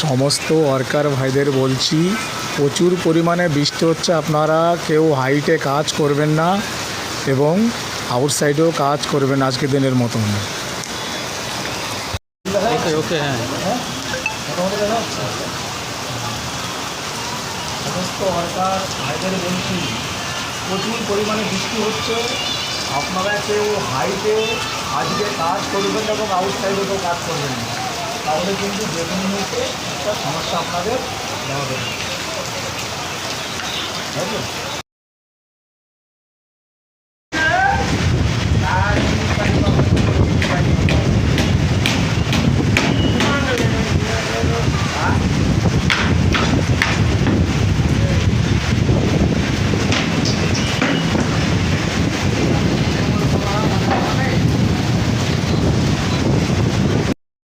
সমস্ত ওয়ার্কার ভাইদের বলছি, প্রচুর পরিমাণে বৃষ্টি হচ্ছে, আপনারা কেউ হাইটে কাজ করবেন না এবং আউটসাইডেও কাজ করবেন আজকের দিনের মতন। ওকে ওকে হ্যাঁ সমস্ত ওয়ার্কার ভাইদের বলছি, প্রচুর পরিমাণে বৃষ্টি হচ্ছে, আপনারা কেউ হাইটে আজকে কাজ করবেন এবং আউটসাইডে কেউ কাজ করবেন না, তাহলে কিন্তু যে কোনো মুহূর্তে একটা সমস্যা আপনাদের হবে।